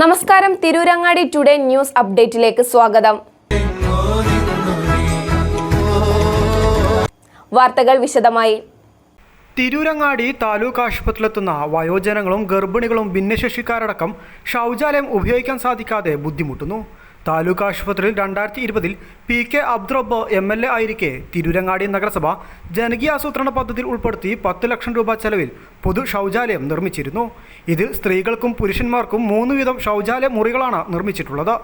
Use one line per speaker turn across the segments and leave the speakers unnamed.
നമസ്കാരം, Tirurangadi today news അപ്ഡേറ്റിലേക്ക് സ്വാഗതം. വാർത്തകൾ വിശദമായി.
തിരൂരങ്ങാടി താലൂക്ക് ആശുപത്രിയിലെത്തുന്ന വയോജനങ്ങളും ഗർഭിണികളും ഭിന്നശേഷിക്കാരടക്കം ശൗചാലയം ഉപയോഗിക്കാൻ സാധിക്കാതെ ബുദ്ധിമുട്ടുന്നു. താലൂക്ക് ആശുപത്രിയിൽ 2020 PK അബ്ദുറബ്ബ് MLA ആയിരിക്കെ തിരൂരങ്ങാടി നഗരസഭ ജനകീയ ആസൂത്രണ പദ്ധതിയിൽ ഉൾപ്പെടുത്തി 10 ലക്ഷം രൂപ ചെലവിൽ പൊതു ശൗചാലയം നിർമ്മിച്ചിരുന്നു. ഇതിൽ സ്ത്രീകൾക്കും പുരുഷന്മാർക്കും 3 വീതം ശൗചാലയ മുറികളാണ് നിർമ്മിച്ചിട്ടുള്ളത്.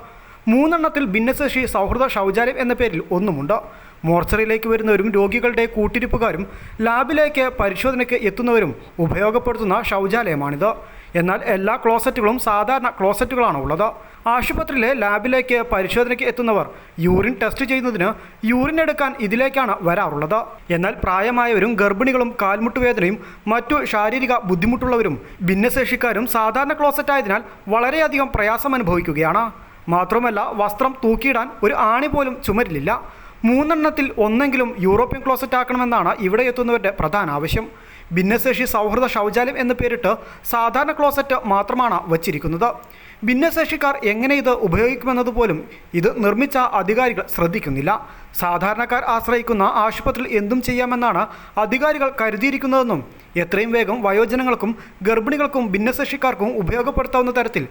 3 എണ്ണത്തിൽ ഭിന്നശേഷി സൗഹൃദ ശൗചാലയം എന്ന പേരിൽ ഒന്നുമുണ്ട്. മോർച്ചറിയിലേക്ക് വരുന്നവരും രോഗികളുടെ കൂട്ടിരിപ്പുകാരും ലാബിലേക്ക് പരിശോധനയ്ക്ക് എത്തുന്നവരും ഉപയോഗപ്പെടുത്തുന്ന ശൗചാലയമാണിത്. എന്നാൽ എല്ലാ ക്ലോസറ്റുകളും സാധാരണ ക്ലോസറ്റുകളാണ് ഉള്ളത്. ആശുപത്രിയിലെ ലാബിലേക്ക് പരിശോധനയ്ക്ക് എത്തുന്നവർ യൂറിൻ ടെസ്റ്റ് ചെയ്യുന്നതിന് യൂറിൻ എടുക്കാൻ ഇതിലേക്കാണ് വരാറുള്ളത്. എന്നാൽ പ്രായമായവരും ഗർഭിണികളും കാൽമുട്ടുവേദനയും മറ്റു ശാരീരിക ബുദ്ധിമുട്ടുള്ളവരും ഭിന്നശേഷിക്കാരും സാധാരണ ക്ലോസറ്റായതിനാൽ വളരെയധികം പ്രയാസം അനുഭവിക്കുകയാണ്. മാത്രമല്ല, വസ്ത്രം തൂക്കിയിടാൻ ഒരു ആണി പോലും ചുമരിലില്ല. 3 എണ്ണത്തിൽ ഒന്നെങ്കിലും യൂറോപ്യൻ ക്ലോസറ്റ് ആക്കണമെന്നാണ് ഇവിടെ എത്തുന്നവരുടെ പ്രധാന ആവശ്യം. ഭിന്നശേഷി സൗഹൃദ ശൗചാലയം എന്ന് പേരിട്ട് സാധാരണ ക്ലോസറ്റ് മാത്രമാണ് വച്ചിരിക്കുന്നത്. ഭിന്നശേഷിക്കാർ എങ്ങനെ ഇത് ഉപയോഗിക്കുമെന്നതുപോലും ഇത് നിർമ്മിച്ച അധികാരികൾ ശ്രദ്ധിക്കുന്നില്ല. സാധാരണക്കാർ ആശ്രയിക്കുന്ന ആശുപത്രിയിൽ എന്തും ചെയ്യാമെന്നാണ് അധികാരികൾ കരുതിയിരിക്കുന്നതെന്നും എത്രയും വേഗം വയോജനങ്ങൾക്കും ഗർഭിണികൾക്കും ഭിന്നശേഷിക്കാർക്കും ഉപയോഗപ്പെടുത്താവുന്ന തരത്തിൽ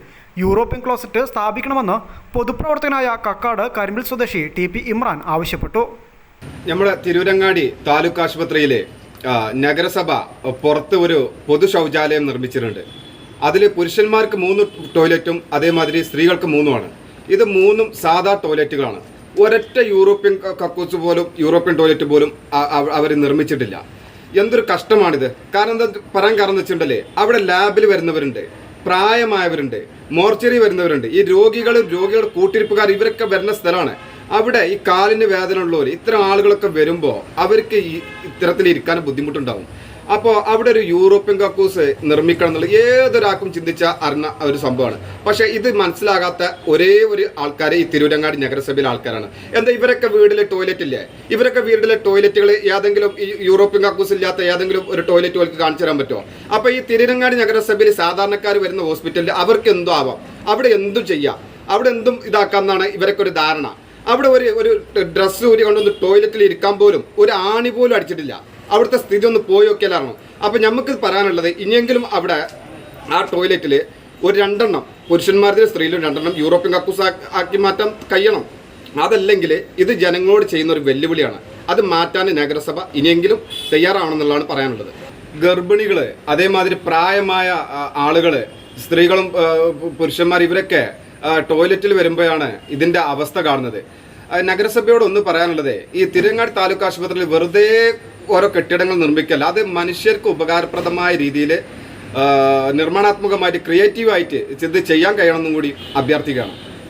യൂറോപ്യൻ ക്ലോസറ്റ് സ്ഥാപിക്കണമെന്ന് പൊതുപ്രവർത്തകനായ കക്കാട് കരിമ്പിൽ സ്വദേശി TP ഇമ്രാൻ ആവശ്യപ്പെട്ടു.
നമ്മുടെ തിരൂരങ്ങാടി താലൂക്ക് ആശുപത്രിയിലെ നഗരസഭ പുറത്ത് ഒരു പൊതു ശൗചാലയം നിർമ്മിച്ചിട്ടുണ്ട്. അതിൽ പുരുഷന്മാർക്ക് 3 ടോയ്ലറ്റും അതേമാതിരി സ്ത്രീകൾക്ക് 3 ഇത് 3 സാധാ ടോയ്ലറ്റുകളാണ്. ഒരൊറ്റ യൂറോപ്യൻ കക്കൂസ് പോലും യൂറോപ്യൻ ടോയ്ലറ്റ് പോലും അവർ നിർമ്മിച്ചിട്ടില്ല. എന്തൊരു കഷ്ടമാണിത്. കാരണം എന്താ പറയാൻ കാരണം വെച്ചിട്ടുണ്ടല്ലേ, അവിടെ ലാബിൽ വരുന്നവരുണ്ട്, പ്രായമായവരുണ്ട്, മോർച്ചറി വരുന്നവരുണ്ട്. ഈ രോഗികളുടെ കൂട്ടിരിപ്പുകാർ ഇവരൊക്കെ വരുന്ന സ്ഥലമാണ്. അവിടെ ഈ കാലിന് വേദന ഉള്ളവർ ഇത്തരം ആളുകളൊക്കെ വരുമ്പോൾ അവർക്ക് ഇത്തരത്തിൽ ഇരിക്കാൻ ബുദ്ധിമുട്ടുണ്ടാവും. അപ്പോൾ അവിടെ ഒരു യൂറോപ്യൻ കക്കൂസ് നിർമ്മിക്കണം എന്നുള്ളത് ഏതൊരാൾക്കും അറിഞ്ഞ ഒരു സംഭവമാണ്. പക്ഷേ ഇത് മനസ്സിലാകാത്ത ഒരേ ഒരു ആൾക്കാർ ഈ തിരൂരങ്ങാടി നഗരസഭയിലെ ആൾക്കാരാണ്. എന്താ ഇവരൊക്കെ വീട്ടിലെ ടോയ്ലറ്റ് ഇല്ലേ? ഇവരൊക്കെ വീട്ടിലെ ടോയ്ലറ്റുകൾ ഏതെങ്കിലും ഈ യൂറോപ്യൻ കക്കൂസ് ഇല്ലാത്ത ഏതെങ്കിലും ഒരു ടോയ്ലറ്റ് അവർക്ക് കാണിച്ചു തരാൻ പറ്റുമോ? അപ്പോൾ ഈ തിരൂരങ്ങാടി നഗരസഭയിൽ സാധാരണക്കാർ വരുന്ന ഹോസ്പിറ്റലിൽ അവർക്ക് എന്തോ ആവാം, അവിടെ എന്തും ചെയ്യാം, അവിടെ എന്തും ഇതാക്കാമെന്നാണ് ഇവരൊക്കെ ഒരു ധാരണ. അവിടെ ഒരു ഡ്രസ്സ് ഊരി കൊണ്ടൊന്ന് ടോയ്ലറ്റിൽ ഇരിക്കാൻ പോലും ഒരു ആണി പോലും അടിച്ചിട്ടില്ല. അവിടുത്തെ സ്ഥിതി ഒന്ന് പോയി നോക്കിയാലാണോ? അപ്പം നമുക്ക് പറയാനുള്ളത്, ഇനിയെങ്കിലും അവിടെ ആ ടോയ്ലറ്റിൽ ഒരു 2 എണ്ണം പുരുഷന്മാരുടെ സ്ത്രീയിലും 2 എണ്ണം യൂറോപ്യൻ കക്കൂസ് ആക്കി മാറ്റാൻ കഴിയണം. അതല്ലെങ്കിൽ ഇത് ജനങ്ങളോട് ചെയ്യുന്ന ഒരു വെല്ലുവിളിയാണ്. അത് മാറ്റാൻ നഗരസഭ ഇനിയെങ്കിലും തയ്യാറാണെന്നുള്ളതാണ് പറയാനുള്ളത്. ഗർഭിണികൾ, അതേമാതിരി പ്രായമായ ആളുകൾ, സ്ത്രീകളും പുരുഷന്മാർ ഇവരൊക്കെ ടോയ്ലറ്റിൽ വരുമ്പോഴാണ് ഇതിൻ്റെ അവസ്ഥ കാണുന്നത്. നഗരസഭയോട് ഒന്ന് പറയാനുള്ളത്, ഈ തിരൂരങ്ങാടി താലൂക്ക് ആശുപത്രിയിൽ വെറുതെ ഓരോ കെട്ടിടങ്ങൾ നിർമ്മിക്കല്ല, അത് മനുഷ്യർക്ക് ഉപകാരപ്രദമായ രീതിയിൽ നിർമ്മാണാത്മകമായിട്ട് ക്രിയേറ്റീവായിട്ട് ഇത് ചെയ്യാൻ കഴിയണമെന്നും കൂടി അഭ്യർത്ഥിക്കുകയാണ്.